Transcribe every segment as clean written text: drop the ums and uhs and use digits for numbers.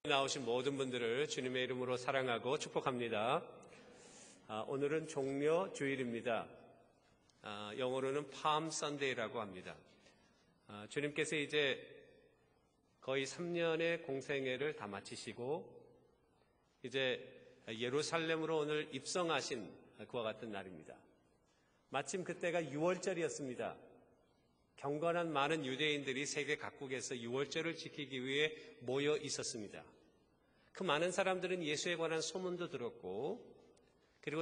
나오신 모든 분들을 주님의 이름으로 사랑하고 축복합니다. 오늘은 종려 주일입니다. 영어로는 팜 선데이라고 합니다. 주님께서 이제 거의 3년의 공생애를 다 마치시고 이제 예루살렘으로 오늘 입성하신 그와 같은 날입니다. 마침 그때가 6월절이었습니다. 경건한 많은 유대인들이 세계 각국에서 6월절을 지키기 위해 모여 있었습니다. 그 많은 사람들은 예수에 관한 소문도 들었고 그리고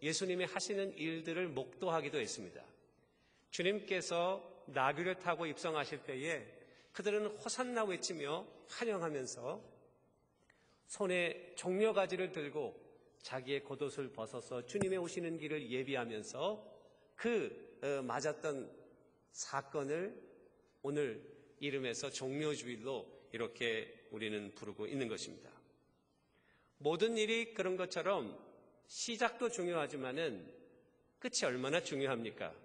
예수님이 하시는 일들을 목도하기도 했습니다. 주님께서 나귀를 타고 입성하실 때에 그들은 호산나 외치며 환영하면서 손에 종려가지를 들고 자기의 겉옷을 벗어서 주님의 오시는 길을 예비하면서 맞았던 사건을 오늘 이름에서 종려주일로 이렇게 우리는 부르고 있는 것입니다. 모든 일이 그런 것처럼 시작도 중요하지만은 끝이 얼마나 중요합니까?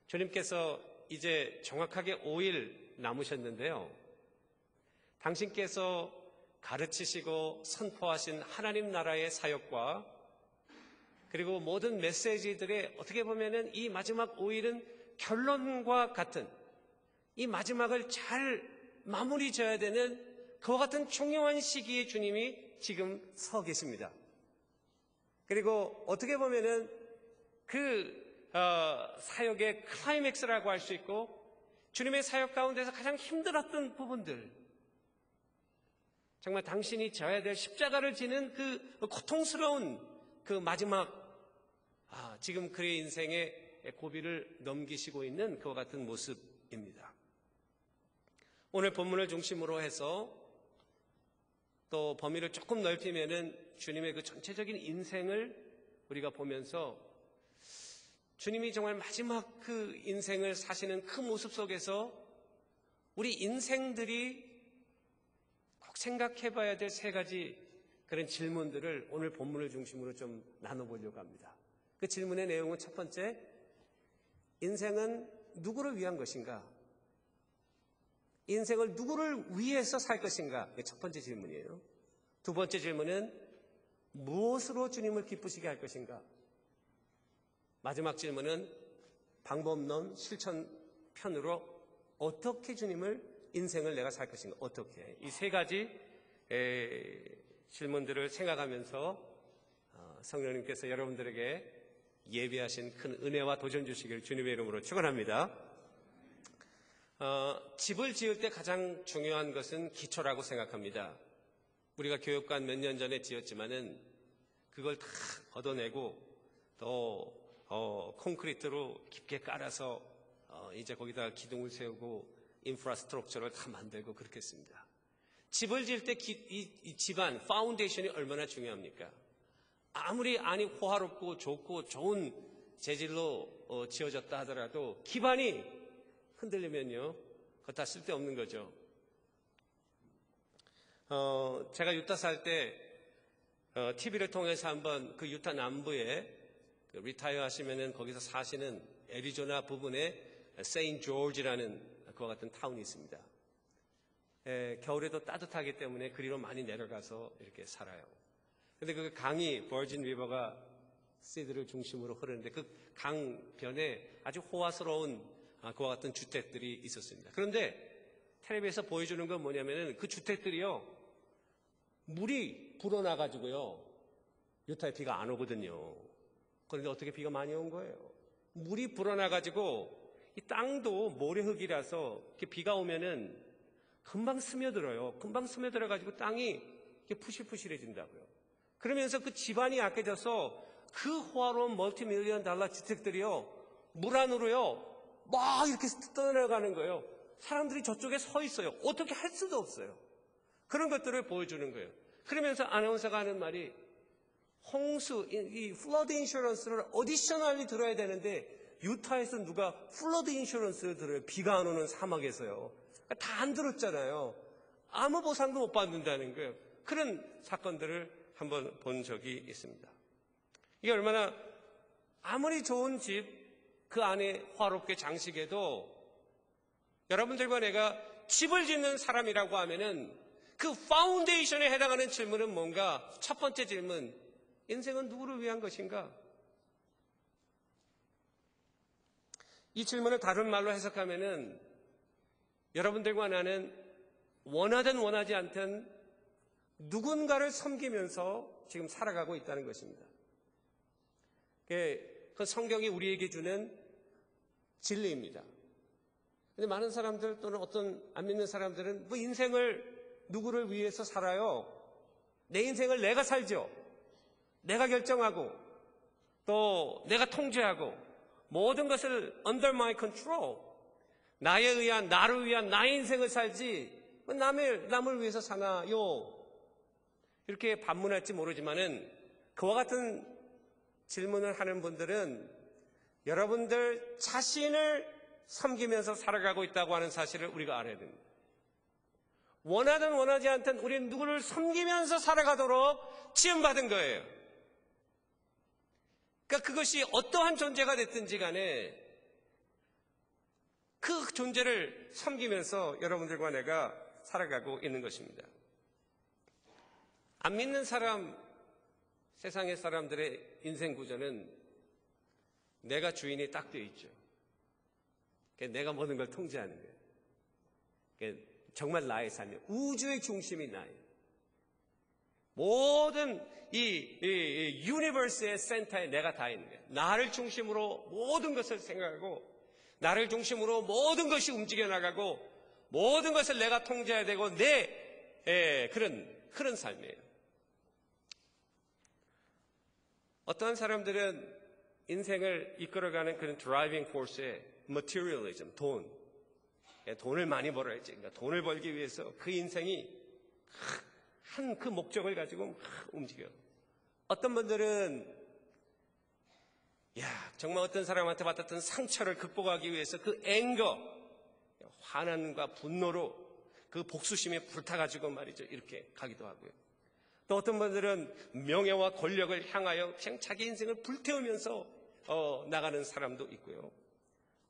주님께서 이제 정확하게 5일 남으셨는데요. 당신께서 가르치시고 선포하신 하나님 나라의 사역과 그리고 모든 메시지들의 어떻게 보면은 이 마지막 5일은 결론과 같은 이 마지막을 잘 마무리 져야 되는 그와 같은 중요한 시기에 주님이 지금 서 계십니다. 그리고 어떻게 보면은 사역의 클라이맥스라고 할 수 있고 주님의 사역 가운데서 가장 힘들었던 부분들, 정말 당신이 져야 될 십자가를 지는 그 고통스러운 그 마지막 지금 그의 인생의 고비를 넘기시고 있는 그와 같은 모습입니다. 오늘 본문을 중심으로 해서 또 범위를 조금 넓히면은 주님의 그 전체적인 인생을 우리가 보면서 주님이 정말 마지막 그 인생을 사시는 그 모습 속에서 우리 인생들이 꼭 생각해 봐야 될 세 가지 그런 질문들을 오늘 본문을 중심으로 좀 나눠보려고 합니다. 그 질문의 내용은 첫 번째, 인생은 누구를 위한 것인가? 인생을 누구를 위해서 살 것인가? 이게 첫 번째 질문이에요. 두 번째 질문은 무엇으로 주님을 기쁘시게 할 것인가? 마지막 질문은 방법론 실천편으로 어떻게 주님을 인생을 내가 살 것인가? 어떻게? 이 세 가지 질문들을 생각하면서 성령님께서 여러분들에게 예비하신 큰 은혜와 도전 주시기를 주님의 이름으로 축원합니다. 집을 지을 때 가장 중요한 것은 기초라고 생각합니다. 우리가 교육관 몇 년 전에 지었지만은 그걸 다 걷어내고 또 콘크리트로 깊게 깔아서 이제 거기다 기둥을 세우고 인프라스트럭처를 다 만들고 그렇게 했습니다. 집을 지을 때 이 집안, 파운데이션이 얼마나 중요합니까? 아무리 안이 호화롭고 좋고 좋은 재질로 지어졌다 하더라도 기반이 흔들리면요, 그거 다 쓸데없는 거죠. 제가 유타 살 때 TV를 통해서 한번 그 유타 남부에 리타이어 하시면은 거기서 사시는 애리조나 부분에 세인트 조지라는 그와 같은 타운이 있습니다. 겨울에도 따뜻하기 때문에 그리로 많이 내려가서 이렇게 살아요. 근데 그 강이 버진 리버가 시드를 중심으로 흐르는데 그 강변에 아주 호화스러운 그와 같은 주택들이 있었습니다. 그런데 텔레비에서 보여주는 건 뭐냐면은 그 주택들이요, 물이 불어나가지고요, 유타에 비가 안 오거든요. 그런데 어떻게 비가 많이 온 거예요? 물이 불어나가지고 이 땅도 모래흙이라서 이렇게 비가 오면은 금방 스며들어요. 금방 스며들어가지고 땅이 이렇게 푸실푸실해진다고요. 그러면서 그 집안이 약해져서 그 호화로운 멀티밀리언 달러 주택들이요, 물 안으로요, 막 이렇게 떠내려가는 거예요. 사람들이 저쪽에 서 있어요. 어떻게 할 수도 없어요. 그런 것들을 보여주는 거예요. 그러면서 아나운서가 하는 말이, 홍수, 이 플러드 인슈런스를 어디셔널리 들어야 되는데 유타에서 누가 플러드 인슈런스를 들어요? 비가 안 오는 사막에서요. 다 안 들었잖아요. 아무 보상도 못 받는다는 거예요. 그런 사건들을 한번 본 적이 있습니다. 이게 얼마나 아무리 좋은 집 그 안에 화롭게 장식해도 여러분들과 내가 집을 짓는 사람이라고 하면은 그 파운데이션에 해당하는 질문은 뭔가? 첫 번째 질문, 인생은 누구를 위한 것인가? 이 질문을 다른 말로 해석하면은 여러분들과 나는 원하든 원하지 않든 누군가를 섬기면서 지금 살아가고 있다는 것입니다. 그 성경이 우리에게 주는 진리입니다. 근데 많은 사람들 또는 어떤 안 믿는 사람들은 뭐 인생을 누구를 위해서 살아요? 내 인생을 내가 살죠. 내가 결정하고 또 내가 통제하고 모든 것을 under my control. 나를 위한 나의 인생을 살지 남을 위해서 사나요? 이렇게 반문할지 모르지만은 그와 같은 질문을 하는 분들은 여러분들 자신을 섬기면서 살아가고 있다고 하는 사실을 우리가 알아야 됩니다. 원하든 원하지 않든 우리는 누구를 섬기면서 살아가도록 지음받은 거예요. 그러니까 그것이 어떠한 존재가 됐든지 간에 그 존재를 섬기면서 여러분들과 내가 살아가고 있는 것입니다. 안 믿는 사람, 세상의 사람들의 인생 구조는 내가 주인이 딱 되어 있죠. 내가 모든 걸 통제하는 거예요. 정말 나의 삶이에요. 우주의 중심이 나예요. 모든 이 유니버스의 센터에 내가 다 있는 거예요. 나를 중심으로 모든 것을 생각하고 나를 중심으로 모든 것이 움직여 나가고 모든 것을 내가 통제해야 되고 내 그런 삶이에요. 어떠한 사람들은 인생을 이끌어가는 그런 드라이빙 포스에 materialism, 돈을 많이 벌어야지. 그러니까 돈을 벌기 위해서 그 인생이 한 그 목적을 가지고 움직여. 어떤 분들은 정말 어떤 사람한테 받았던 상처를 극복하기 위해서 그 화난과 분노로 그 복수심에 불타가지고 말이죠. 이렇게 가기도 하고요. 또 어떤 분들은 명예와 권력을 향하여 그냥 자기 인생을 불태우면서 나가는 사람도 있고요.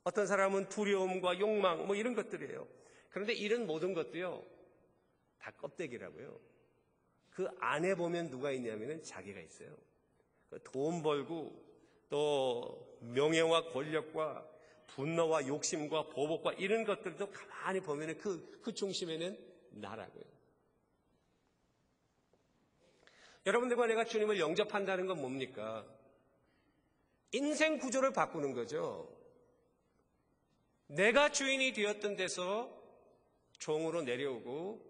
어떤 사람은 두려움과 욕망 이런 것들이에요. 그런데 이런 모든 것도요 다 껍데기라고요. 그 안에 보면 누가 있냐면은 자기가 있어요. 돈 벌고 또 명예와 권력과 분노와 욕심과 보복과 이런 것들도 가만히 보면은 그 중심에는 나라고요. 여러분들과 내가 주님을 영접한다는 건 뭡니까? 인생 구조를 바꾸는 거죠. 내가 주인이 되었던 데서 종으로 내려오고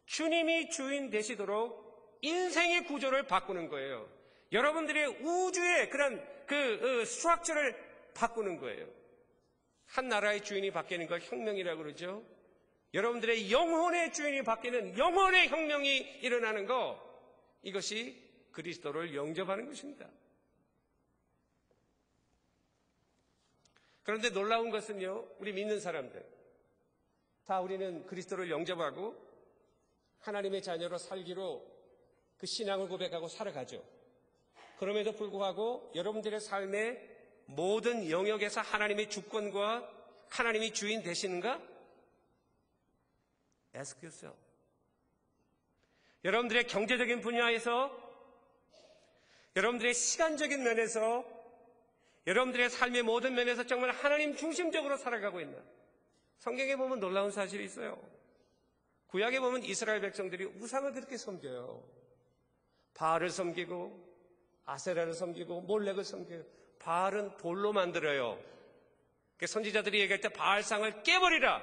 주님이 주인 되시도록 인생의 구조를 바꾸는 거예요. 여러분들의 우주의 그런 그 스트럭처를 바꾸는 거예요. 한 나라의 주인이 바뀌는 걸 혁명이라고 그러죠. 여러분들의 영혼의 주인이 바뀌는 영혼의 혁명이 일어나는 거, 이것이 그리스도를 영접하는 것입니다. 그런데 놀라운 것은요, 우리 믿는 사람들 다 우리는 그리스도를 영접하고 하나님의 자녀로 살기로 그 신앙을 고백하고 살아가죠. 그럼에도 불구하고 여러분들의 삶의 모든 영역에서 하나님의 주권과 하나님이 주인 되시는가? Ask yourself. 여러분들의 경제적인 분야에서, 여러분들의 시간적인 면에서, 여러분들의 삶의 모든 면에서 정말 하나님 중심적으로 살아가고 있나? 성경에 보면 놀라운 사실이 있어요. 구약에 보면 이스라엘 백성들이 우상을 그렇게 섬겨요. 바알을 섬기고 아세라를 섬기고 몰렉을 섬겨요. 바알은 돌로 만들어요. 선지자들이 얘기할 때 바알상을 깨버리라.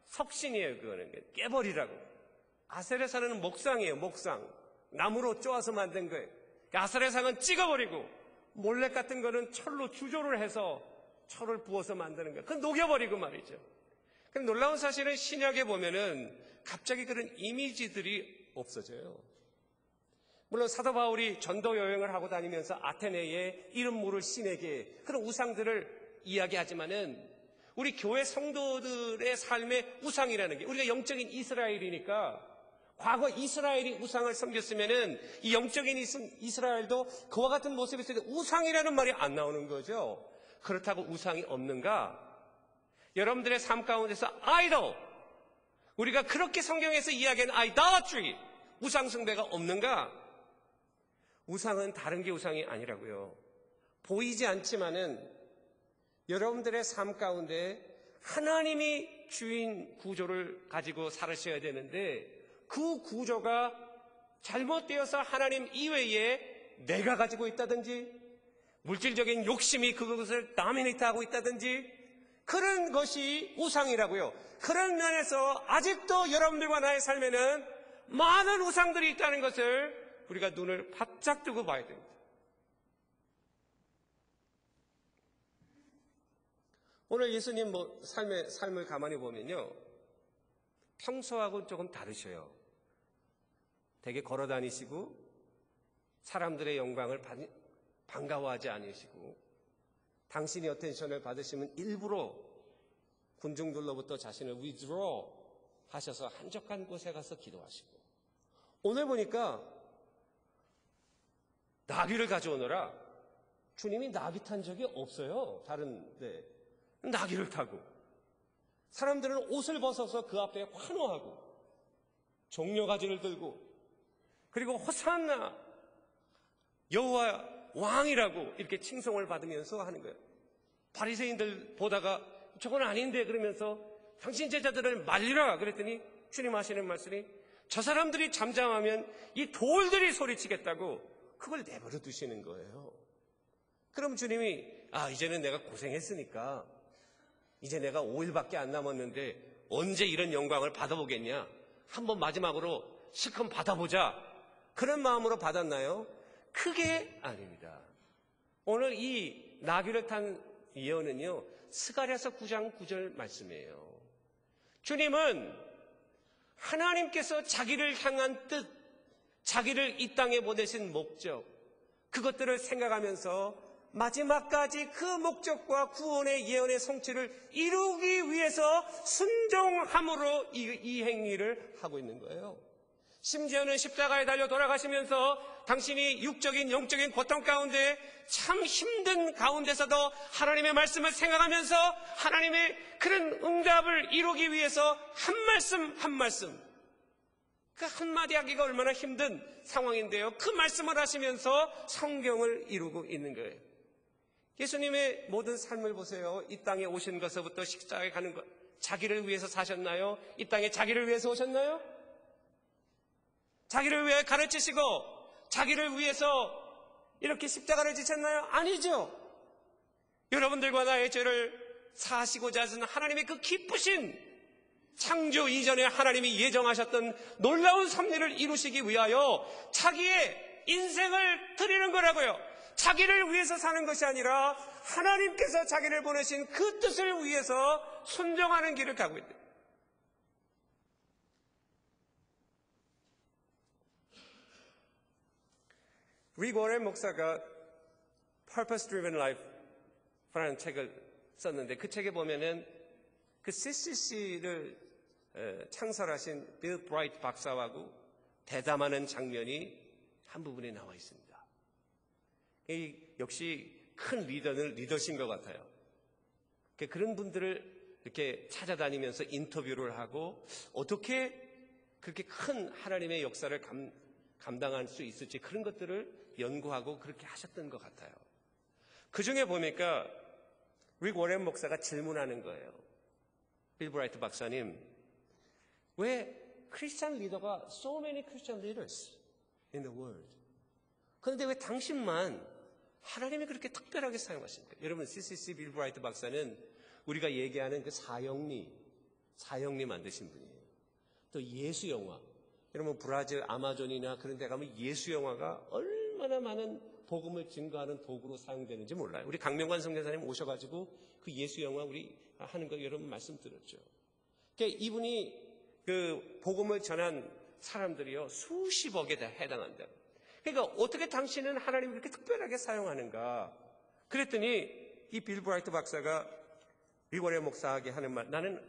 석신이에요. 그거는 깨버리라고. 아세라상은 목상이에요. 목상. 나무로 쪼아서 만든 거예요. 아세라상은 찍어버리고 몰렉 같은 거는 철로 주조를 해서 철을 부어서 만드는 거예요. 그건 녹여버리고 말이죠. 근데 놀라운 사실은 신약에 보면은 갑자기 그런 이미지들이 없어져요. 물론 사도 바울이 전도 여행을 하고 다니면서 아테네에 이름 모를 신에게 그런 우상들을 이야기하지만은 우리 교회 성도들의 삶의 우상이라는 게, 우리가 영적인 이스라엘이니까 과거 이스라엘이 우상을 섬겼으면은 이 영적인 이스라엘도 그와 같은 모습이 있을 때 우상이라는 말이 안 나오는 거죠. 그렇다고 우상이 없는가? 여러분들의 삶 가운데서 아이돌, 우리가 그렇게 성경에서 이야기하는 idolatry, 우상숭배가 없는가? 우상은 다른 게 우상이 아니라고요. 보이지 않지만은 여러분들의 삶 가운데 하나님이 주인 구조를 가지고 살으셔야 되는데 그 구조가 잘못되어서 하나님 이외에 내가 가지고 있다든지 물질적인 욕심이 그것을 다미네이트하고 있다든지 그런 것이 우상이라고요. 그런 면에서 아직도 여러분들과 나의 삶에는 많은 우상들이 있다는 것을 우리가 눈을 바짝 뜨고 봐야 됩니다. 오늘 예수님 삶을 가만히 보면요, 평소하고는 조금 다르셔요. 되게 걸어 다니시고 사람들의 영광을 반가워하지 않으시고 당신이 어텐션을 받으시면 일부러 군중들로부터 자신을 withdraw 하셔서 한적한 곳에 가서 기도하시고 오늘 보니까 나귀를 가져오느라 주님이 나귀 탄 적이 없어요. 다른데 나귀를 타고 사람들은 옷을 벗어서 그 앞에 환호하고 종려가지를 들고 그리고 호산나 여호와 왕이라고 이렇게 칭송을 받으면서 하는 거예요. 바리새인들 보다가 저건 아닌데 그러면서 당신 제자들을 말리라 그랬더니 주님 하시는 말씀이 저 사람들이 잠잠하면 이 돌들이 소리치겠다고 그걸 내버려 두시는 거예요. 그럼 주님이 이제는 내가 고생했으니까 이제 내가 5일밖에 안 남았는데 언제 이런 영광을 받아보겠냐, 한번 마지막으로 실컷 받아보자, 그런 마음으로 받았나요? 그게 아닙니다. 오늘 이 나귀를 탄 예언은요, 스가랴서 9장 9절 말씀이에요. 주님은 하나님께서 자기를 향한 뜻, 자기를 이 땅에 보내신 목적, 그것들을 생각하면서 마지막까지 그 목적과 구원의 예언의 성취를 이루기 위해서 순종함으로 이 행위를 하고 있는 거예요. 심지어는 십자가에 달려 돌아가시면서 당신이 육적인 영적인 고통 가운데 참 힘든 가운데서도 하나님의 말씀을 생각하면서 하나님의 그런 응답을 이루기 위해서 한 말씀 한 말씀, 그 한마디 하기가 얼마나 힘든 상황인데요, 그 말씀을 하시면서 성경을 이루고 있는 거예요. 예수님의 모든 삶을 보세요. 이 땅에 오신 것서부터 십자가에 가는 것, 자기를 위해서 사셨나요? 이 땅에 자기를 위해서 오셨나요? 자기를 위해 가르치시고 자기를 위해서 이렇게 십자가를 지셨나요? 아니죠. 여러분들과 나의 죄를 사하시고자 하신 하나님의 그 기쁘신 창조 이전에 하나님이 예정하셨던 놀라운 섭리를 이루시기 위하여 자기의 인생을 드리는 거라고요. 자기를 위해서 사는 것이 아니라 하나님께서 자기를 보내신 그 뜻을 위해서 순종하는 길을 가고 있다. 릭 워렌 목사가 Purpose Driven Life라는 책을 썼는데 그 책에 보면은 그 CCC를 창설하신 빌 브라이트 박사하고 대담하는 장면이 한 부분에 나와 있습니다. 역시 큰 리더는 리더신 것 같아요. 그런 분들을 이렇게 찾아다니면서 인터뷰를 하고 어떻게 그렇게 큰 하나님의 역사를 감당할 수 있을지 그런 것들을 연구하고 그렇게 하셨던 것 같아요. 그 중에 보니까 릭 워렌 목사가 질문하는 거예요. 빌 브라이트 박사님, 왜 크리스찬 리더가 so many Christian leaders in the world, 그런데 왜 당신만 하나님이 그렇게 특별하게 사용하십니까? 여러분, CCC 빌 브라이트 박사는 우리가 얘기하는 그 사형리 만드신 분이에요. 또 예수 영화, 여러분 브라질 아마존이나 그런 데 가면 예수 영화가 얼마나 많은 복음을 증거하는 도구로 사용되는지 몰라요. 우리 강명관 선교사님 오셔가지고 그 예수 영화 우리 하는 거 여러분 말씀 들었죠. 그러니까 이분이 그 복음을 전한 사람들이요 수십억에 해당한다. 그러니까 어떻게 당신은 하나님을 그렇게 특별하게 사용하는가? 그랬더니 이 빌 브라이트 박사가 릭 워렌 목사에게 하는 말, 나는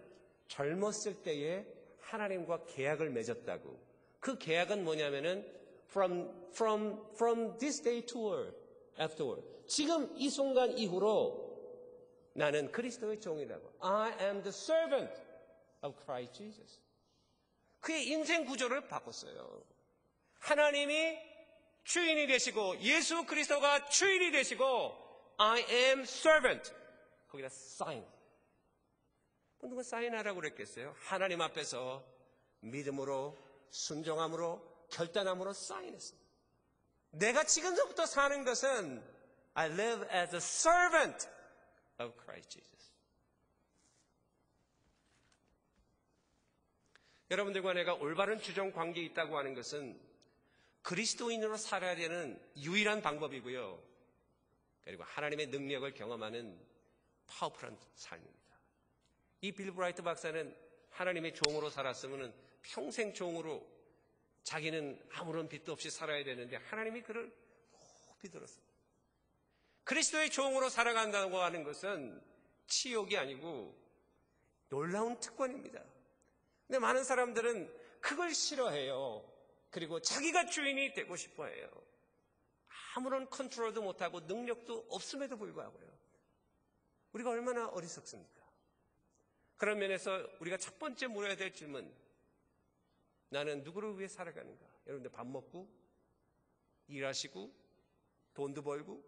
젊었을 때에 하나님과 계약을 맺었다고. 그 계약은 뭐냐면은 from this day toward, afterward. 지금 이 순간 이후로 나는 그리스도의 종이라고. I am the servant of Christ Jesus. 그의 인생 구조를 바꿨어요. 하나님이 주인이 되시고 예수 그리스도가 주인이 되시고 I am servant. 거기다 sign. 누가 사인하라고 그랬겠어요? 하나님 앞에서 믿음으로 순종함으로 결단함으로 사인했어요. 내가 지금부터 사는 것은 I live as a servant of Christ Jesus. 여러분들과 내가 올바른 주종 관계에 있다고 하는 것은 그리스도인으로 살아야 되는 유일한 방법이고요. 그리고 하나님의 능력을 경험하는 파워풀한 삶입니다. 이 빌 브라이트 박사는 하나님의 종으로 살았으면 평생 종으로 자기는 아무런 빚도 없이 살아야 되는데 하나님이 그를 높이 들었어요. 그리스도의 종으로 살아간다고 하는 것은 치욕이 아니고 놀라운 특권입니다. 근데 많은 사람들은 그걸 싫어해요. 그리고 자기가 주인이 되고 싶어해요. 아무런 컨트롤도 못하고 능력도 없음에도 불구하고요. 우리가 얼마나 어리석습니까? 그런 면에서 우리가 첫 번째 물어야 될 질문, 나는 누구를 위해 살아가는가? 여러분들 밥 먹고 일하시고 돈도 벌고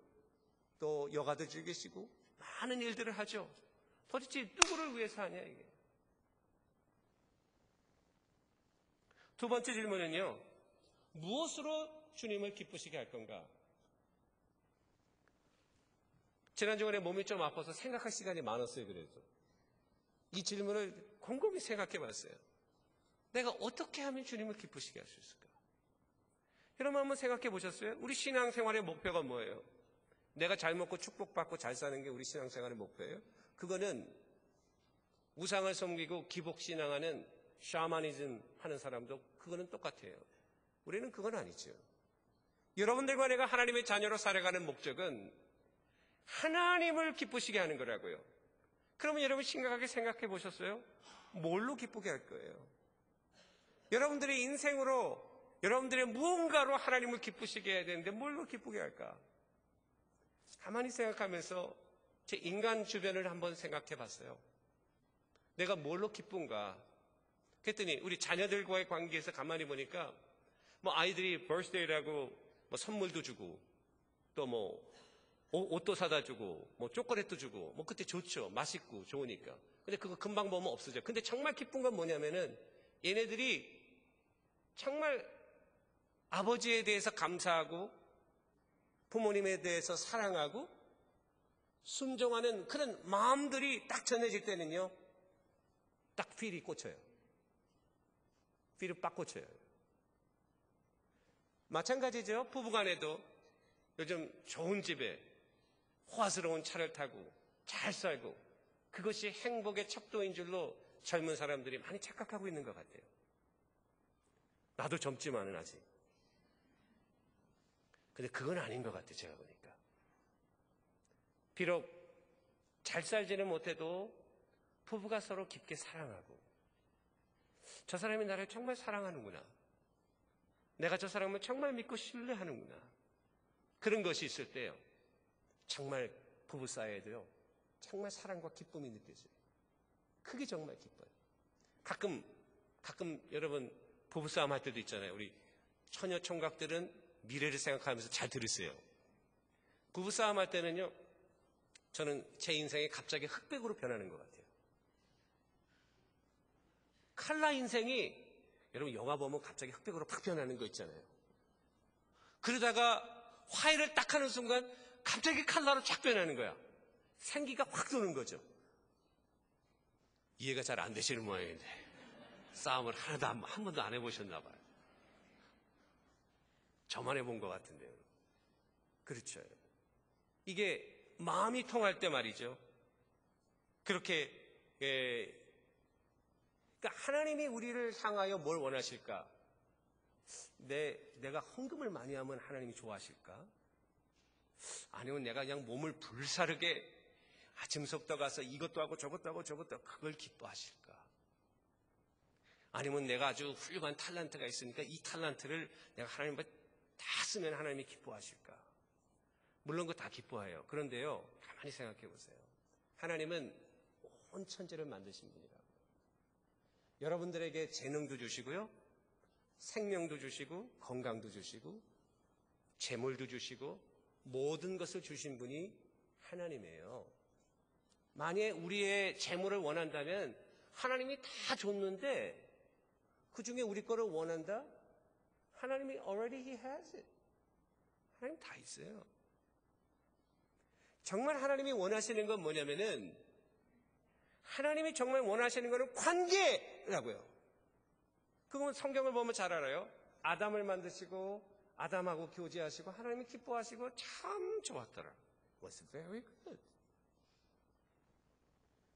또 여가도 즐기시고 많은 일들을 하죠. 도대체 누구를 위해 사냐 이게. 두 번째 질문은요, 무엇으로 주님을 기쁘시게 할 건가? 지난주간에 몸이 좀 아파서 생각할 시간이 많았어요. 그래서 이 질문을 곰곰이 생각해 봤어요. 내가 어떻게 하면 주님을 기쁘시게 할 수 있을까? 여러분 한번 생각해 보셨어요? 우리 신앙생활의 목표가 뭐예요? 내가 잘 먹고 축복받고 잘 사는 게 우리 신앙생활의 목표예요? 그거는 우상을 섬기고 기복신앙하는 샤머니즘 하는 사람도 그거는 똑같아요. 우리는 그건 아니죠. 여러분들과 내가 하나님의 자녀로 살아가는 목적은 하나님을 기쁘시게 하는 거라고요. 그러면 여러분 심각하게 생각해 보셨어요? 뭘로 기쁘게 할 거예요? 여러분들의 인생으로 여러분들의 무언가로 하나님을 기쁘시게 해야 되는데 뭘로 기쁘게 할까? 가만히 생각하면서 제 인간 주변을 한번 생각해 봤어요. 내가 뭘로 기쁜가? 그랬더니 우리 자녀들과의 관계에서 가만히 보니까 뭐 아이들이 버스데이라고 뭐 선물도 주고 또 뭐 옷도 사다 주고 뭐 초콜릿도 주고 뭐 그때 좋죠. 맛있고 좋으니까. 근데 그거 금방 보면 없어져. 근데 정말 기쁜 건 뭐냐면은 얘네들이 정말 아버지에 대해서 감사하고 부모님에 대해서 사랑하고 순종하는 그런 마음들이 딱 전해질 때는요, 딱 필이 꽂혀요. 필이 빡 꽂혀요. 마찬가지죠. 부부간에도 요즘 좋은 집에 호화스러운 차를 타고 잘 살고 그것이 행복의 척도인 줄로 젊은 사람들이 많이 착각하고 있는 것 같아요. 나도 젊지만은 아직. 근데 그건 아닌 것 같아요. 제가 보니까. 비록 잘 살지는 못해도 부부가 서로 깊게 사랑하고 저 사람이 나를 정말 사랑하는구나. 내가 저 사람을 정말 믿고 신뢰하는구나. 그런 것이 있을 때요. 정말 부부 사이에도요. 정말 사랑과 기쁨이 느껴져요. 그게 정말 기뻐요. 가끔 여러분 부부싸움 할 때도 있잖아요. 우리 처녀 총각들은 미래를 생각하면서 잘 들으세요. 부부싸움 할 때는요. 저는 제 인생이 갑자기 흑백으로 변하는 것 같아요. 칼라 인생이 여러분 영화 보면 갑자기 흑백으로 팍 변하는 거 있잖아요. 그러다가 화해를 딱 하는 순간 갑자기 칼라로 쫙 변하는 거야. 생기가 확 도는 거죠. 이해가 잘 안 되시는 모양인데 싸움을 하나도 한 번도 안 해보셨나 봐요. 저만 해본 것 같은데요. 그렇죠. 이게 마음이 통할 때 말이죠. 그렇게 그러니까 하나님이 우리를 향하여 뭘 원하실까? 내가 헌금을 많이 하면 하나님이 좋아하실까? 아니면 내가 그냥 몸을 불사르게 아침석도 가서 이것도 하고 저것도 하고 저것도 하고 그걸 기뻐하실까? 아니면 내가 아주 훌륭한 탤런트가 있으니까 이 탤런트를 내가 하나님 앞에 다 쓰면 하나님이 기뻐하실까? 물론 그거 다 기뻐해요. 그런데요, 가만히 생각해 보세요. 하나님은 온 천지를 만드신 분이라고. 여러분들에게 재능도 주시고요, 생명도 주시고, 건강도 주시고, 재물도 주시고, 모든 것을 주신 분이 하나님이에요. 만약에 우리의 재물을 원한다면 하나님이 다 줬는데 그 중에 우리 거를 원한다? 하나님이 already he has it. 하나님 다 있어요. 정말 하나님이 원하시는 건 뭐냐면은, 하나님이 정말 원하시는 거는 관계라고요. 그건 성경을 보면 잘 알아요. 아담을 만드시고 아담하고 교제하시고 하나님이 기뻐하시고 참 좋았더라. Was very good.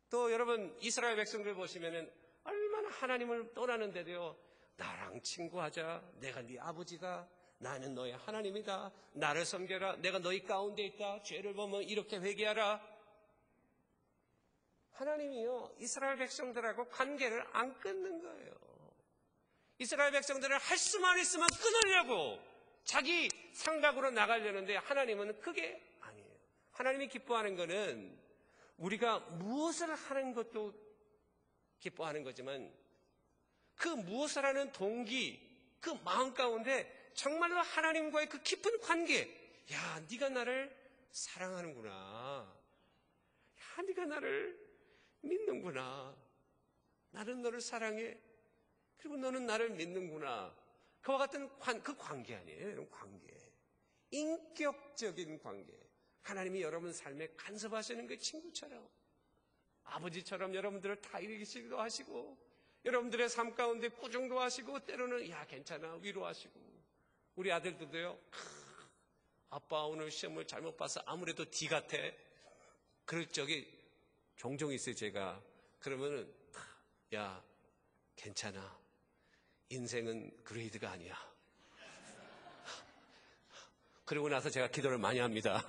또 여러분 이스라엘 백성들 보시면은 얼마나 하나님을 떠나는데도요, 나랑 친구하자, 내가 네 아버지다, 나는 너의 하나님이다, 나를 섬겨라, 내가 너희 가운데 있다, 죄를 보면 이렇게 회개하라. 하나님이요, 이스라엘 백성들하고 관계를 안 끊는 거예요. 이스라엘 백성들을 할 수만 있으면 끊으려고 자기 생각으로 나가려는데, 하나님은 그게 아니에요. 하나님이 기뻐하는 거는 우리가 무엇을 하는 것도 기뻐하는 거지만, 그 무엇을 하는 동기, 그 마음 가운데 정말로 하나님과의 그 깊은 관계, 야, 네가 나를 사랑하는구나, 야, 네가 나를 믿는구나, 나는 너를 사랑해, 그리고 너는 나를 믿는구나, 그와 같은 그 관계 아니에요. 관계, 인격적인 관계. 하나님이 여러분 삶에 간섭하시는 그 친구처럼, 아버지처럼 여러분들을 다 일으키시기도 하시고, 여러분들의 삶 가운데 꾸중도 하시고, 때로는 야 괜찮아 위로하시고. 우리 아들들도요, 아빠 오늘 시험을 잘못 봐서 아무래도 D 같아, 그럴 적이 종종 있어요. 제가 그러면은 야 괜찮아, 인생은 그레이드가 아니야. 그러고 나서 제가 기도를 많이 합니다.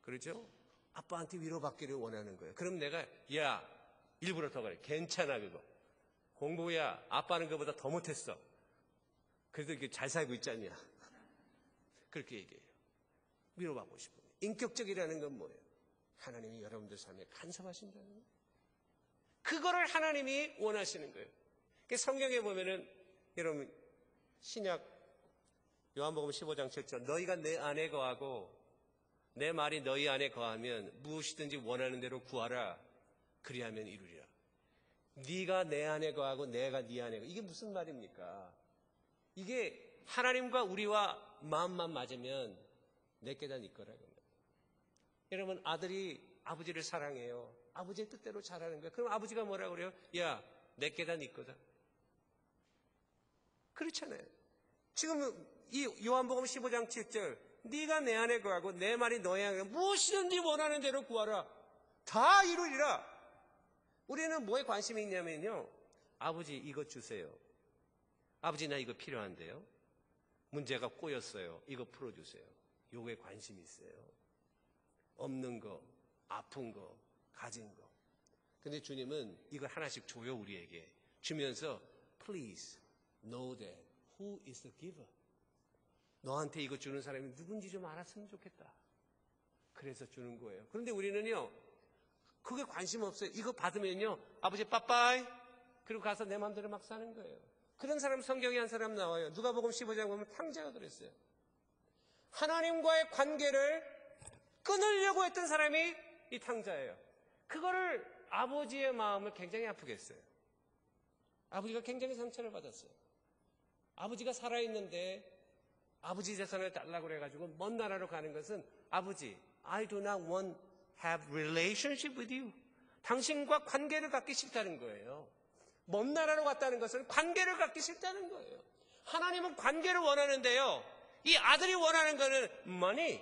그렇죠? 아빠한테 위로받기를 원하는 거예요. 그럼 내가 야 일부러 더 그래, 괜찮아, 그거 공부야, 아빠는 그보다 더 못했어, 그래도 이렇게 잘 살고 있지 않냐, 그렇게 얘기해요. 위로받고 싶어요. 인격적이라는 건 뭐예요? 하나님이 여러분들 삶에 간섭하신다는 거예요. 그거를 하나님이 원하시는 거예요. 성경에 보면은 여러분 신약 요한복음 15장 7절, 너희가 내 안에 거하고 내 말이 너희 안에 거하면 무엇이든지 원하는 대로 구하라, 그리하면 이루리라. 네가 내 안에 거하고 내가 네 안에 거하고, 이게 무슨 말입니까? 이게 하나님과 우리와 마음만 맞으면 내게다 네 거라는 거예요. 여러분 아들이 아버지를 사랑해요. 아버지의 뜻대로 잘하는 거예요. 그럼 아버지가 뭐라고 그래요? 야 내게다 네 거다. 그렇잖아요. 지금 이 요한복음 15장 7절, 네가 내 안에 거하고 내 말이 너희 안에 거하고 무엇이든지 원하는 대로 구하라, 다 이루리라. 우리는 뭐에 관심이 있냐면요, 아버지 이것 주세요, 아버지 나 이거 필요한데요, 문제가 꼬였어요, 이거 풀어주세요. 요거에 관심이 있어요. 없는 거, 아픈 거, 가진 거. 근데 주님은 이걸 하나씩 줘요. 우리에게 주면서 Please know that who is the giver. 너한테 이거 주는 사람이 누군지 좀 알았으면 좋겠다. 그래서 주는 거예요. 그런데 우리는요, 그게 관심 없어요. 이거 받으면요, 아버지 빠빠이, 그리고 가서 내 마음대로 막 사는 거예요. 그런 사람 성경에 한 사람 나와요. 누가복음 15장 보면 탕자가 그랬어요. 하나님과의 관계를 끊으려고 했던 사람이 이 탕자예요. 그거를 아버지의 마음을 굉장히 아프게 했어요. 아버지가 굉장히 상처를 받았어요. 아버지가 살아있는데 아버지 재산을 달라고 그래가지고 먼 나라로 가는 것은, 아버지 I do not want have relationship with you. 당신과 관계를 갖기 싫다는 거예요. 먼 나라로 갔다는 것은 관계를 갖기 싫다는 거예요. 하나님은 관계를 원하는데요, 이 아들이 원하는 거는 money,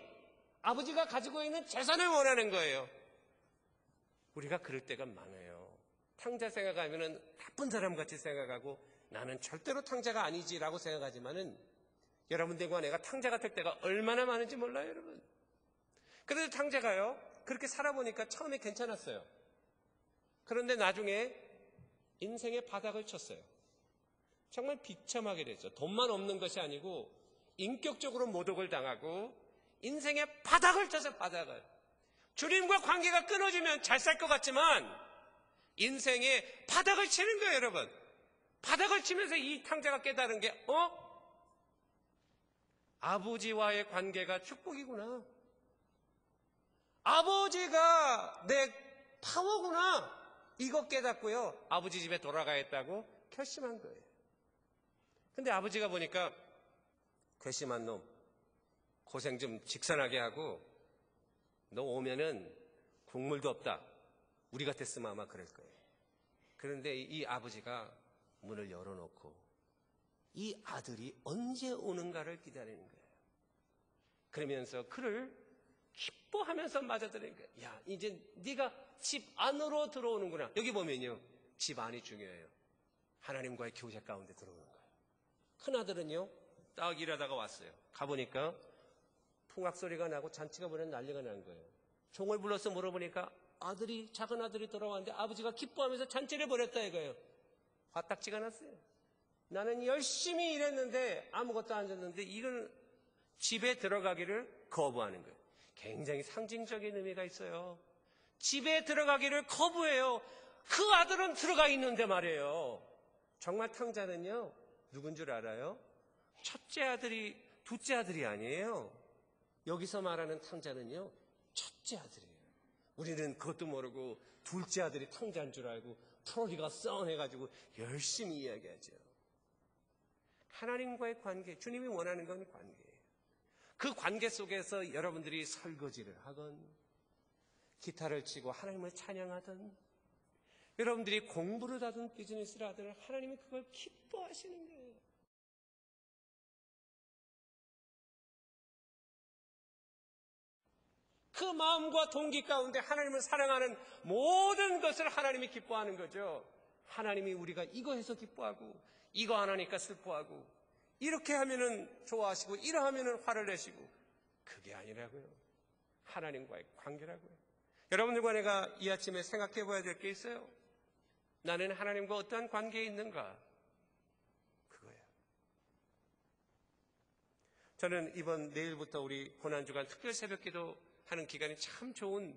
아버지가 가지고 있는 재산을 원하는 거예요. 우리가 그럴 때가 많아요. 탕자 생각하면은 나쁜 사람 같이 생각하고, 나는 절대로 탕자가 아니지라고 생각하지만은 여러분들과 내가 탕자가 될 때가 얼마나 많은지 몰라요, 여러분. 그래도 탕자가요, 그렇게 살아보니까 처음에 괜찮았어요. 그런데 나중에 인생의 바닥을 쳤어요. 정말 비참하게 됐죠. 돈만 없는 것이 아니고 인격적으로 모독을 당하고 인생의 바닥을 쳐서, 바닥을. 주님과 관계가 끊어지면 잘 살 것 같지만 인생의 바닥을 치는 거예요, 여러분. 바닥을 치면서 이 탕자가 깨달은 게 아버지와의 관계가 축복이구나. 아버지가 내 파워구나. 이거 깨닫고요. 아버지 집에 돌아가겠다고 결심한 거예요. 근데 아버지가 보니까 괘씸한 놈, 고생 좀 직선하게 하고 너 오면은 국물도 없다. 우리 같았으면 아마 그럴 거예요. 그런데 이 아버지가 문을 열어놓고 이 아들이 언제 오는가를 기다리는 거예요. 그러면서 그를 기뻐하면서 맞아들이는 거예요. 야, 이제 네가 집 안으로 들어오는구나. 여기 보면요, 집 안이 중요해요. 하나님과의 교제 가운데 들어오는 거예요. 큰아들은요, 딱 일하다가 왔어요. 가보니까 풍악 소리가 나고 잔치가 벌어 난리가 난 거예요. 종을 불러서 물어보니까 작은 아들이 돌아왔는데 아버지가 기뻐하면서 잔치를 벌였다 이거예요. 화딱지가 났어요. 나는 열심히 일했는데 아무것도 안 줬는데 이건 집에 들어가기를 거부하는 거예요. 굉장히 상징적인 의미가 있어요. 집에 들어가기를 거부해요. 그 아들은 들어가 있는데 말이에요. 정말 탕자는요, 누군 줄 알아요? 첫째 아들이 둘째 아들이 아니에요. 여기서 말하는 탕자는요, 첫째 아들이에요. 우리는 그것도 모르고 둘째 아들이 탕자인 줄 알고 프로리가 썩해가지고 열심히 이야기하죠. 하나님과의 관계, 주님이 원하는 건 관계예요. 그 관계 속에서 여러분들이 설거지를 하건 기타를 치고 하나님을 찬양하든 여러분들이 공부를 하든 비즈니스를 하든 하나님이 그걸 기뻐하시는 거예요. 그 마음과 동기 가운데 하나님을 사랑하는 모든 것을 하나님이 기뻐하는 거죠. 하나님이 우리가 이거 해서 기뻐하고 이거 안 하니까 슬퍼하고 이렇게 하면은 좋아하시고 이러하면은 화를 내시고 그게 아니라고요. 하나님과의 관계라고요. 여러분들과 내가 이 아침에 생각해 봐야 될 게 있어요. 나는 하나님과 어떠한 관계에 있는가? 그거예요. 저는 이번 내일부터 우리 고난주간 특별 새벽기도 하는 기간이 참 좋은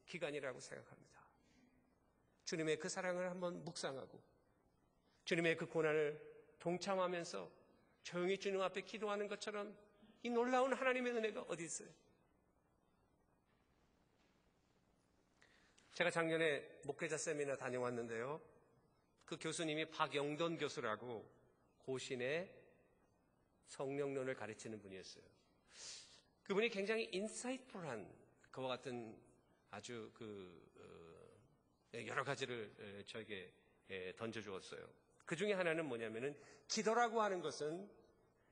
기간이라고 생각합니다. 주님의 그 사랑을 한번 묵상하고 주님의 그 고난을 동참하면서 조용히 주님 앞에 기도하는 것처럼 이 놀라운 하나님의 은혜가 어디 있어요? 제가 작년에 목회자 세미나 다녀왔는데요. 그 교수님이 박영돈 교수라고 고신의 성령론을 가르치는 분이었어요. 그분이 굉장히 인사이트풀한 그와 같은 아주 여러 가지를 저에게 던져주었어요. 그 중에 하나는 뭐냐면은 기도라고 하는 것은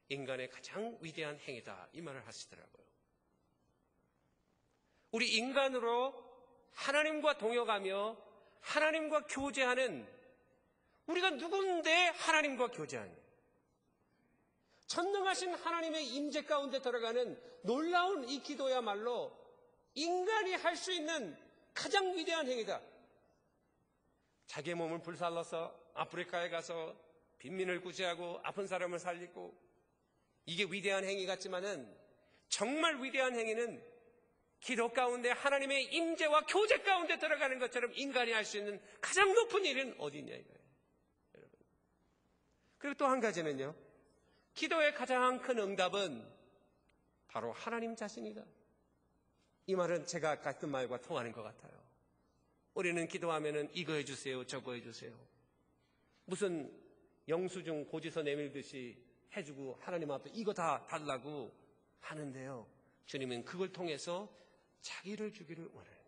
인간의 가장 위대한 행위다 이 말을 하시더라고요. 우리 인간으로 하나님과 동역하며 하나님과 교제하는 우리가 누군데 하나님과 교제하냐? 전능하신 하나님의 임재 가운데 들어가는 놀라운 이 기도야말로 인간이 할 수 있는 가장 위대한 행위다. 자기의 몸을 불살라서 아프리카에 가서 빈민을 구제하고 아픈 사람을 살리고 이게 위대한 행위 같지만은 정말 위대한 행위는 기도 가운데 하나님의 임재와 교제 가운데 들어가는 것처럼 인간이 할 수 있는 가장 높은 일은 어디냐 이거예요. 여러분. 그리고 또 한 가지는요. 기도의 가장 큰 응답은 바로 하나님 자신이다. 이 말은 제가 아까 했던 말과 통하는 것 같아요. 우리는 기도하면은 이거 해주세요, 저거 해주세요. 무슨 영수증 고지서 내밀듯이 해주고 하나님 앞에 이거 다 달라고 하는데요. 주님은 그걸 통해서 자기를 주기를 원해요.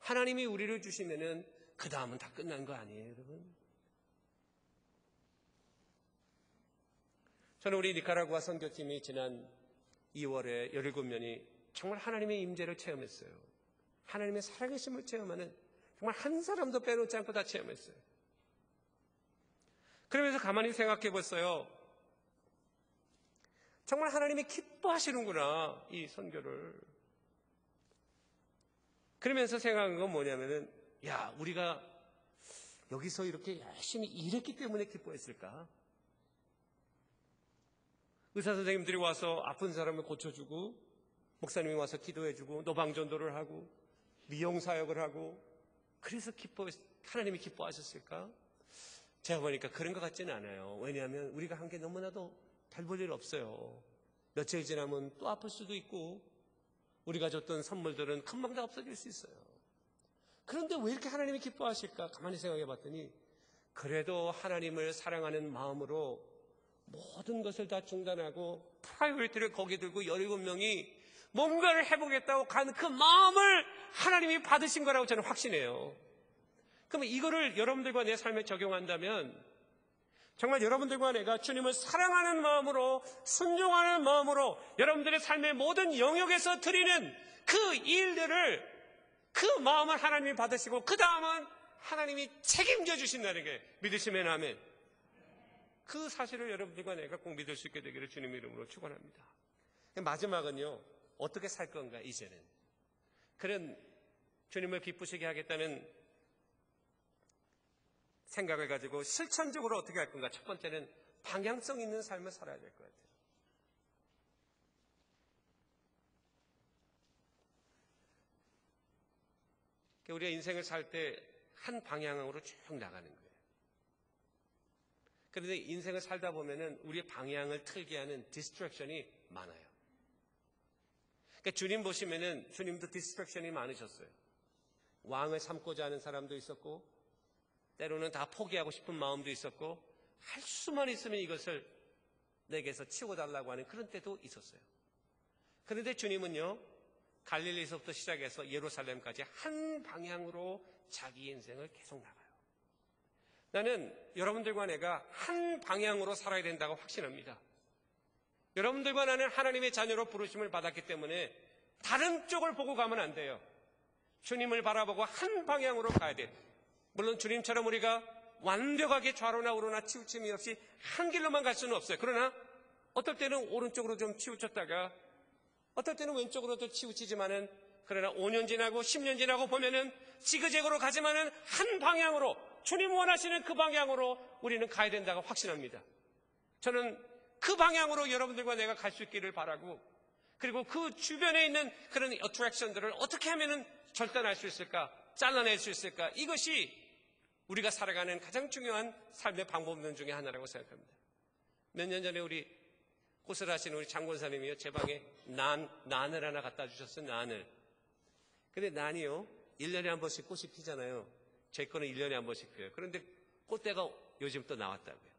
하나님이 우리를 주시면은 그 다음은 다 끝난 거 아니에요, 여러분? 저는 우리 니카라구아 선교팀이 지난 2월에 17명이 정말 하나님의 임재를 체험했어요. 하나님의 살아계심을 체험하는 정말 한 사람도 빼놓지 않고 다 체험했어요. 그러면서 가만히 생각해 봤어요. 정말 하나님이 기뻐하시는구나, 이 선교를. 그러면서 생각한 건 뭐냐면은, 야, 우리가 여기서 이렇게 열심히 일했기 때문에 기뻐했을까? 의사 선생님들이 와서 아픈 사람을 고쳐주고, 목사님이 와서 기도해주고, 노방전도를 하고, 미용사역을 하고, 그래서 하나님이 기뻐하셨을까? 제가 보니까 그런 것 같지는 않아요. 왜냐하면 우리가 한 게 너무나도 별 볼 일 없어요. 며칠 지나면 또 아플 수도 있고 우리가 줬던 선물들은 금방 다 없어질 수 있어요. 그런데 왜 이렇게 하나님이 기뻐하실까? 가만히 생각해 봤더니 그래도 하나님을 사랑하는 마음으로 모든 것을 다 중단하고 프라이어리티를 거기 들고 17명이 뭔가를 해보겠다고 간 그 마음을 하나님이 받으신 거라고 저는 확신해요. 그러면 이거를 여러분들과 내 삶에 적용한다면 정말 여러분들과 내가 주님을 사랑하는 마음으로 순종하는 마음으로 여러분들의 삶의 모든 영역에서 드리는 그 일들을 그 마음을 하나님이 받으시고 그 다음은 하나님이 책임져 주신다는 게 믿으시면 아멘. 그 사실을 여러분들과 내가 꼭 믿을 수 있게 되기를 주님의 이름으로 축원합니다. 마지막은요, 어떻게 살 건가 이제는. 그런 주님을 기쁘시게 하겠다는 생각을 가지고 실천적으로 어떻게 할 건가. 첫 번째는 방향성 있는 삶을 살아야 될 것 같아요. 우리가 인생을 살 때 한 방향으로 쭉 나가는 거예요. 그런데 인생을 살다 보면은 우리의 방향을 틀게 하는 디스트랙션이 많아요. 그러니까 주님 보시면은 주님도 디스트랙션이 많으셨어요. 왕을 삼고자 하는 사람도 있었고, 때로는 다 포기하고 싶은 마음도 있었고, 할 수만 있으면 이것을 내게서 치워달라고 하는 그런 때도 있었어요. 그런데 주님은요, 갈릴리에서부터 시작해서 예루살렘까지 한 방향으로 자기 인생을 계속 나가요. 나는 여러분들과 내가 한 방향으로 살아야 된다고 확신합니다. 여러분들과 나는 하나님의 자녀로 부르심을 받았기 때문에 다른 쪽을 보고 가면 안 돼요. 주님을 바라보고 한 방향으로 가야 돼요. 물론 주님처럼 우리가 완벽하게 좌로나 우로나 치우침이 없이 한 길로만 갈 수는 없어요. 그러나 어떨 때는 오른쪽으로 좀 치우쳤다가 어떨 때는 왼쪽으로 또 치우치지만은 그러나 5년 지나고 10년 지나고 보면은 지그재그로 가지만은 한 방향으로 주님 원하시는 그 방향으로 우리는 가야 된다고 확신합니다. 저는 그 방향으로 여러분들과 내가 갈 수 있기를 바라고, 그리고 그 주변에 있는 그런 어트랙션들을 어떻게 하면은 절단할 수 있을까, 잘라낼 수 있을까, 이것이 우리가 살아가는 가장 중요한 삶의 방법론 중에 하나라고 생각합니다. 몇 년 전에 우리 꽃을 하시는 우리 장권사님이요, 제 방에 난을 하나 갖다 주셨어요. 난을. 근데 난이요, 1년에 한 번씩 꽃이 피잖아요. 제 거는 1년에 한 번씩 피어요. 그런데 꽃대가 요즘 또 나왔다고요.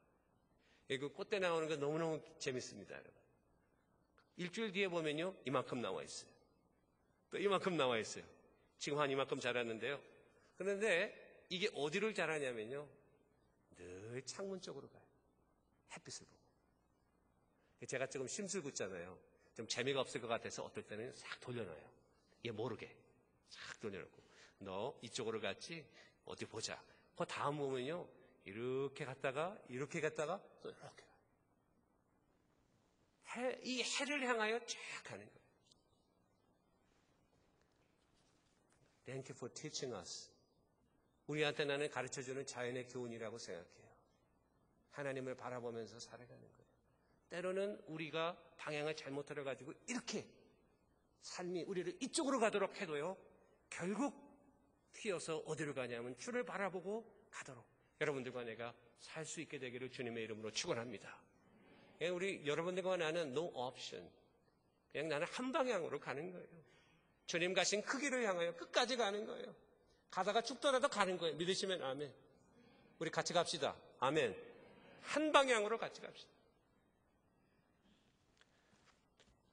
그 꽃대 나오는 거 너무너무 재밌습니다, 여러분. 일주일 뒤에 보면요, 이만큼 나와 있어요. 또 이만큼 나와 있어요. 지금 한 이만큼 자랐는데요. 그런데 이게 어디를 자라냐면요, 늘 창문 쪽으로 가요. 햇빛을 보고. 제가 조금 심술궂잖아요. 좀 재미가 없을 것 같아서 어떨 때는 싹 돌려놔요. 얘 모르게 싹 돌려놓고, 너 이쪽으로 갔지? 어디 보자. 그 다음 보면요, 이렇게 갔다가 또 이렇게 가요. 이 해를 향하여 쫙 가는 거예요. Thank you for teaching us. 우리한테 나는 가르쳐주는 자연의 교훈이라고 생각해요. 하나님을 바라보면서 살아가는 거예요. 때로는 우리가 방향을 잘못 들어가지고 이렇게 삶이 우리를 이쪽으로 가도록 해도요, 결국 튀어서 어디로 가냐면 주를 바라보고 가도록 여러분들과 내가 살 수 있게 되기를 주님의 이름으로 축원합니다. 우리 여러분들과 나는 no option. 그냥 나는 한 방향으로 가는 거예요. 주님 가신 그 길을 향하여 끝까지 가는 거예요. 가다가 죽더라도 가는 거예요. 믿으시면 아멘. 우리 같이 갑시다. 아멘. 한 방향으로 같이 갑시다.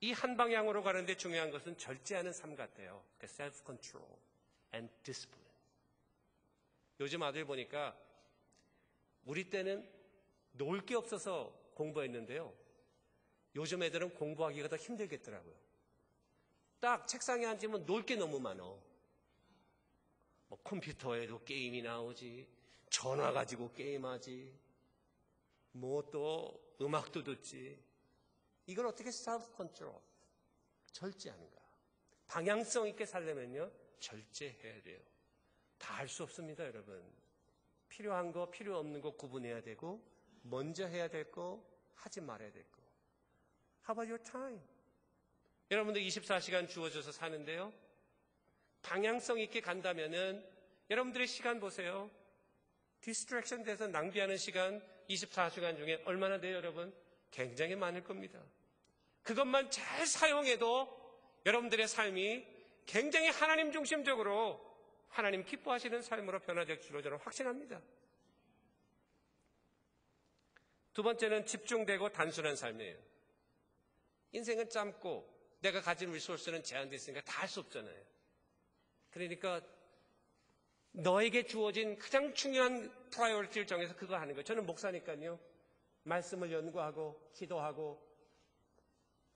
이 한 방향으로 가는데 중요한 것은 절제하는 삶 같아요. self-control and discipline. 요즘 아들 보니까 우리 때는 놀 게 없어서 공부했는데요, 요즘 애들은 공부하기가 더 힘들겠더라고요. 딱 책상에 앉으면 놀 게 너무 많어. 뭐 컴퓨터에도 게임이 나오지, 전화 가지고 게임하지, 뭐 또 음악도 듣지. 이걸 어떻게 self-control, 절제하는가. 방향성 있게 살려면요, 절제해야 돼요. 다 할 수 없습니다, 여러분. 필요한 거, 필요 없는 거 구분해야 되고, 먼저 해야 될 거, 하지 말아야 될 거. How about your time? 여러분들 24시간 주어져서 사는데요, 방향성 있게 간다면은 여러분들의 시간 보세요. 디스트랙션 돼서 낭비하는 시간 24시간 중에 얼마나 돼요, 여러분? 굉장히 많을 겁니다. 그것만 잘 사용해도 여러분들의 삶이 굉장히 하나님 중심적으로 하나님 기뻐하시는 삶으로 변화될 줄로 저는 확신합니다. 두 번째는 집중되고 단순한 삶이에요. 인생은 짧고 내가 가진 리소스는 제한되어 있으니까 다 할 수 없잖아요. 그러니까 너에게 주어진 가장 중요한 프라이어리티를 정해서 그거 하는 거예요. 저는 목사니까요. 말씀을 연구하고 기도하고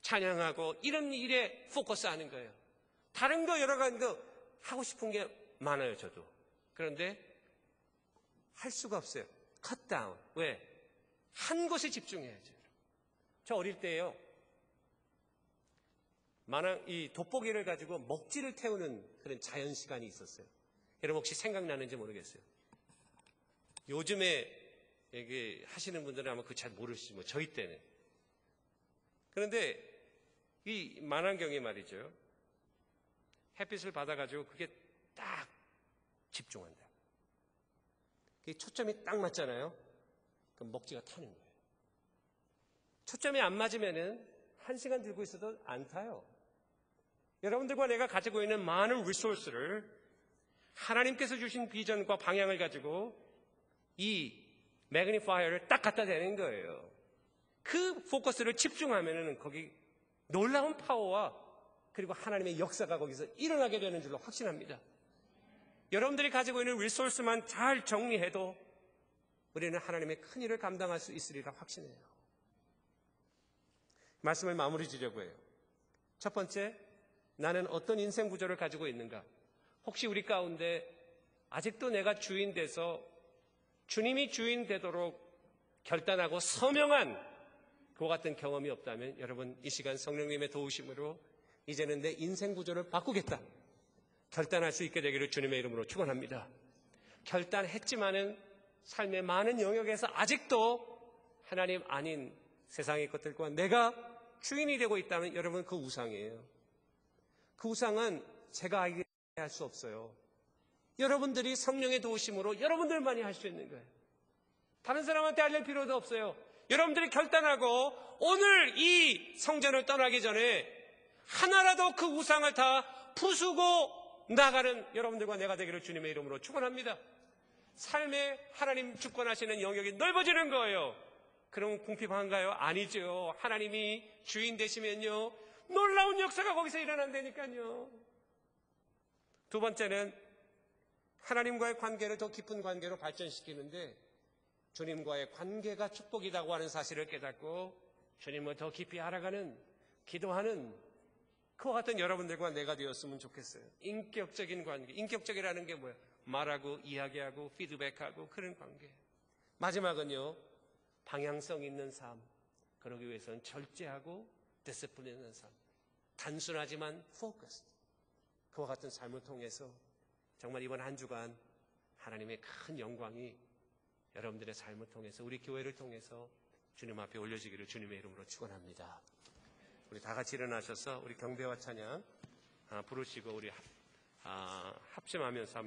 찬양하고 이런 일에 포커스하는 거예요. 다른 거 여러 가지 거 하고 싶은 게 많아요. 저도. 그런데 할 수가 없어요. 컷 다운. 왜? 한 곳에 집중해야죠. 저 어릴 때요. 이 돋보기를 가지고 먹지를 태우는 그런 자연 시간이 있었어요. 여러분 혹시 생각나는지 모르겠어요. 요즘에 얘기 하시는 분들은 아마 그거 잘 모르시지 뭐 저희 때는. 그런데 이 만환경이 말이죠. 햇빛을 받아가지고 그게 딱 집중한다. 그게 초점이 딱 맞잖아요. 그럼 먹지가 타는 거예요. 초점이 안 맞으면은 1시간 들고 있어도 안 타요. 여러분들과 내가 가지고 있는 많은 리소스를 하나님께서 주신 비전과 방향을 가지고 이 매그니파이어를 딱 갖다 대는 거예요. 그 포커스를 집중하면은 거기 놀라운 파워와 그리고 하나님의 역사가 거기서 일어나게 되는 줄로 확신합니다. 여러분들이 가지고 있는 리소스만 잘 정리해도 우리는 하나님의 큰 일을 감당할 수 있으리라 확신해요. 말씀을 마무리 지려고 해요. 첫 번째, 나는 어떤 인생 구조를 가지고 있는가? 혹시 우리 가운데 아직도 내가 주인 돼서 주님이 주인 되도록 결단하고 서명한 그와 같은 경험이 없다면 여러분 이 시간 성령님의 도우심으로 이제는 내 인생 구조를 바꾸겠다. 결단할 수 있게 되기를 주님의 이름으로 축원합니다. 결단했지만은 삶의 많은 영역에서 아직도 하나님 아닌 세상의 것들과 내가 주인이 되고 있다면 여러분 그 우상이에요. 그 우상은 제가 알게 할 수 없어요. 여러분들이 성령의 도우심으로 여러분들만이 할 수 있는 거예요. 다른 사람한테 알릴 필요도 없어요. 여러분들이 결단하고 오늘 이 성전을 떠나기 전에 하나라도 그 우상을 다 부수고 나가는 여러분들과 내가 되기를 주님의 이름으로 축원합니다. 삶에 하나님 주권하시는 영역이 넓어지는 거예요. 그럼 궁핍한가요? 아니죠. 하나님이 주인 되시면요 놀라운 역사가 거기서 일어난다니까요. 두 번째는 하나님과의 관계를 더 깊은 관계로 발전시키는데 주님과의 관계가 축복이라고 하는 사실을 깨닫고 주님을 더 깊이 알아가는 기도하는 그와 같은 여러분들과 내가 되었으면 좋겠어요. 인격적인 관계. 인격적이라는 게 뭐예요? 말하고 이야기하고 피드백하고 그런 관계. 마지막은요. 방향성 있는 삶. 그러기 위해서는 절제하고 디시플린 있는 삶. 단순하지만 포커스. 그와 같은 삶을 통해서 정말 이번 한 주간 하나님의 큰 영광이 여러분들의 삶을 통해서 우리 교회를 통해서 주님 앞에 올려지기를 주님의 이름으로 축원합니다. 우리 다 같이 일어나셔서 우리 경배와 찬양 부르시고 우리 합심하면서